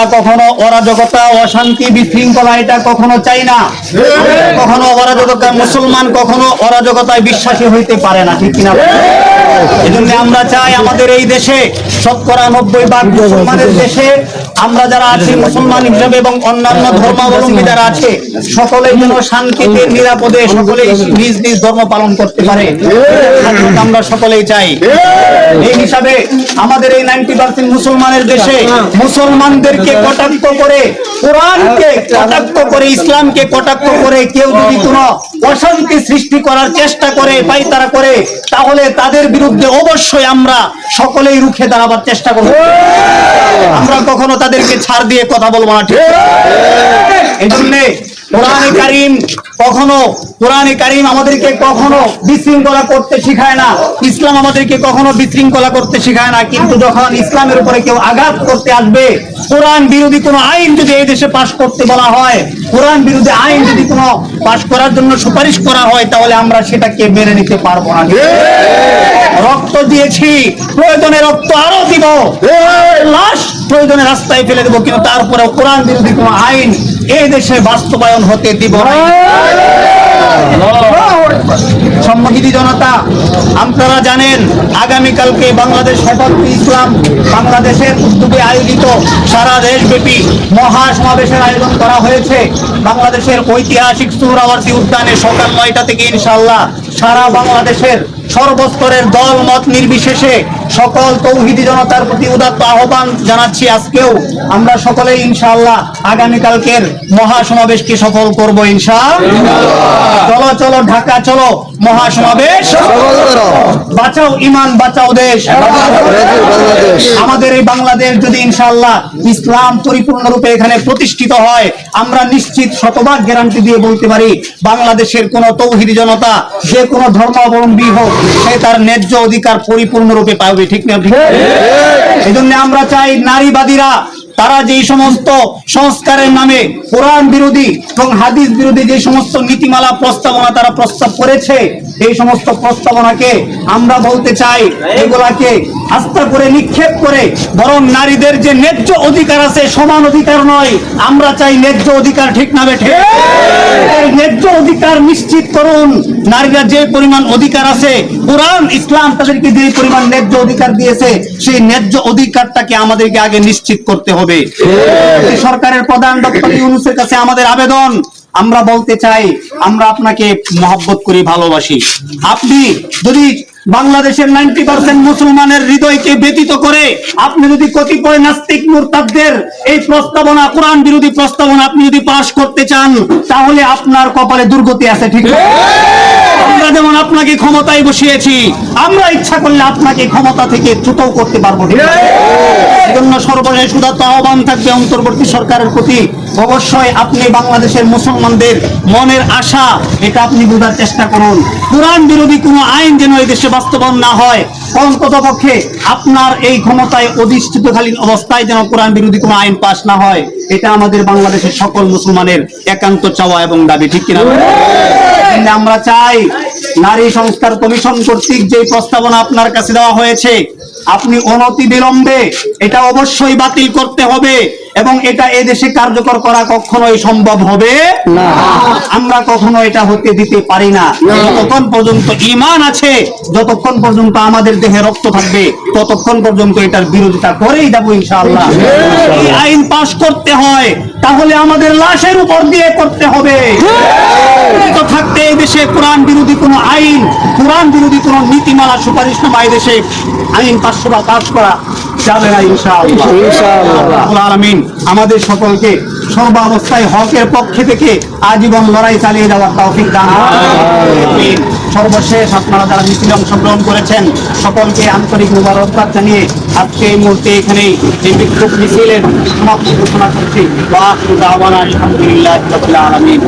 আমরা কখনো অরাজকতা, অশান্তি, বিশৃঙ্খলা এটা কখনো চাই না। কখনো অরাজকতা, মুসলমান কখনো অরাজকতায় বিশ্বাসী হইতে পারে না, ঠিক কিনা? এজন্য আমরা চাই আমাদের এই দেশে 90% মুসলমানের দেশে আমরা যারা আছি মুসলমান হিসেবে এবং অন্যান্য ধর্মাবলম্বী যারা আছে সকলেই যেন শান্তিতে নিরাপদে সকলেই নিজ নিজ ধর্ম পালন করতে পারে, আমরা সকলেই চাই। এই হিসাবে আমাদের এই 90% মুসলমানের দেশে মুসলমানদেরকে কটাক্ষ করে, কোরআনকে কটাক্ষ করে, ইসলামকে কটাক্ষ করে কেউ যদি কোনো অশান্তি সৃষ্টি করার চেষ্টা করে, পায়তারা করে, তাহলে তাদের বিরুদ্ধে অবশ্যই আমরা সকলেই রুখে দাঁড়াবার চেষ্টা করব। আমরা কখনো তাদেরকে ছাড় দিয়ে কথা বলবো না, ঠিক? এই জন্য কোরআনে কারীম আমাদেরকে কখনো বিশৃঙ্খলা করতে শিখায় না, ইসলাম আমাদেরকে কখনো বিশৃঙ্খলা করতে শিখায় না। কিন্তু যখন ইসলামের উপরে কেউ আঘাত করতে আসবে, কোরআন বিরোধী কোনো আইন যদি এই দেশে পাশ করতে বলা হয়, কোরআন বিরোধী আইন যদি কোনো পাশ করার জন্য সুপারিশ করা হয়, তাহলে আমরা সেটাকে মেনে নিতে পারবো না। রক্ত দিয়েছি, প্রয়োজনে রক্ত আরো দিব, লাশ প্রয়োজনে রাস্তায় ফেলে দেবো, কিন্তু তারপরে কোরআন বিরোধী কোনো আইন এই দেশে বাস্তবায়ন হতে দিব না। সম্মানিত জনতা, আপনারা জানেন আগামীকালকে বাংলাদেশ হেফাজতে ইসলাম বাংলাদেশের উদ্যোগে আয়োজিত সারা দেশব্যাপী মহাসমাবেশের আয়োজন করা হয়েছে। বাংলাদেশের ঐতিহাসিক সোহরাওয়ার্দী উদ্যানে সকাল 9টা থেকে ইনশাআল্লাহ সারা বাংলাদেশের সর্বস্তরের দল মত নির্বিশেষে সকল তৌহিদি জনতার প্রতি উদাত্ত আহ্বান জানাচ্ছি। আজকেও আমরা সকলেই ইনশাআল্লাহ আগামীকালকের মহাসমাবেশকে সফল করব ইনশাআল্লাহ। চলো চলো ঢাকা চলো মহাসমাবেশ, বাঁচাও ইমান বাঁচাও দেশ। আমাদের এই বাংলাদেশ যদি ইনশাআল্লাহ ইসলাম পরিপূর্ণরূপে এখানে প্রতিষ্ঠিত হয়, আমরা নিশ্চিত শতভাগ গ্যারান্টি দিয়ে বলতে পারি বাংলাদেশের কোন তৌহিদি জনতা যে কোনো ধর্মাবলম্বী হোক সে তার ন্যায্য অধিকার পরিপূর্ণরূপে পাবে, ঠিক না? এই জন্য আমরা চাই নারীবাদীরা তারা যেই সমস্ত সংস্কারের নামে কোরআন বিরোধী এবং হাদিস বিরোধী যে সমস্ত নীতিমালা প্রস্তাবনা তারা প্রস্তাব করেছে, এই সমস্ত প্রস্তাবনাকে আমরা বলতে চাই এগুলাকে আস্থা করে নিক্ষেপ করে বরং নারীদের যে ন্যায্য অধিকার আছে, সমান অধিকার নয়, আমরা চাই ন্যায্য অধিকার, ঠিক না বেঠে? ন্যায্য অধিকার নিশ্চিত করুন। নারীরা যে পরিমাণ অধিকার আছে, কোরআন ইসলাম তাদেরকে যে পরিমাণ ন্যায্য অধিকার দিয়েছে, সেই ন্যায্য অধিকারটাকে আমাদেরকে আগে নিশ্চিত করতে হবে। সরকারের প্রধান ডক্টর ইউনূসের কাছে আমাদের আবেদন, আমরা বলতে চাই আমরা আপনাকে মহব্বত করি, ভালোবাসি। আপনি যদি বাংলাদেশের 90% মুসলমানের হৃদয়কে ব্যতীত করে আপনি যদি কতিপয় নাস্তিক মুরতাদদের এই প্রস্তাবনা, কোরআন বিরোধী প্রস্তাবনা আপনি যদি পাশ করতে চান, তাহলে আপনার কপালে দুর্গতি আছে, ঠিক না? আমরা যেমন আপনাকে ক্ষমতায় বসিয়েছি, আমরা ইচ্ছা করলে আপনাকে ক্ষমতা থেকে চ্যুতও করতে পারবো। এজন্য সর্বশেষ উদাত্ত আহ্বান থাকবে অন্তর্বর্তী সরকারের প্রতি, অবশ্যই আপনি বাংলাদেশের মুসলমানদের মনের আশা এটা আপনি বোঝার চেষ্টা করুন। কোরআন বিরোধী কোনো আইন যেন এই দেশে বাস্তবায়ন না হয়, অন্ততপক্ষে আপনার এই ক্ষমতায় অধিষ্ঠিতকালীন অবস্থায় যেন কোরআন বিরোধী কোনো আইন পাস না হয়, এটা আমাদের বাংলাদেশের সকল মুসলমানের একান্ত চাওয়া এবং দাবি, ঠিক কিনা? আমরা চাই নারী সংস্কার কমিশন কর্তৃক যে প্রস্তাবনা আপনার কাছে দেওয়া হয়েছে, আপনি অনতি বিলম্বে এটা অবশ্যই বাতিল করতে হবে এবং এটা এদেশে কার্যকর করা কখনোই সম্ভব হবে না। আমরা কখনো এটা হতে দিতে পারি না। যতক্ষণ পর্যন্ত ঈমান আছে, যতক্ষণ পর্যন্ত আমাদের দেহে রক্ত থাকবে, ততক্ষণ পর্যন্ত এটার বিরোধিতা করেই যাব ইনশাআল্লাহ। এই আইন পাশ করতে হয় তাহলে আমাদের লাশের উপর দিয়ে করতে হবে। তো থাকতে এই দেশে কোরআন বিরোধী কোনো আইন, কোরআন বিরোধী কোনো নীতিমালা সুপারিশনামা এই দেশে আইন পাশ করা যাবে না ইনশাআল্লাহ। আল্লাহ আমিন আমাদের সকলকে সর্বাবস্থায় হকের পক্ষে থেকে আজীবন লড়াই চালিয়ে যাওয়ার তৌফিক দান করুন। সর্বশেষ আপনারা যারা মিছিলে অংশগ্রহণ করেছেন সকলকে আন্তরিক মুবারকবাদ জানিয়ে আজকে এই মুহূর্তে এখানেই এই বিক্ষোভ মিছিলের সমাপ্তি ঘোষণা করছি। ওয়া আখিরু দাওয়ানা আলহামদুলিল্লাহি রাব্বিল আলামিন।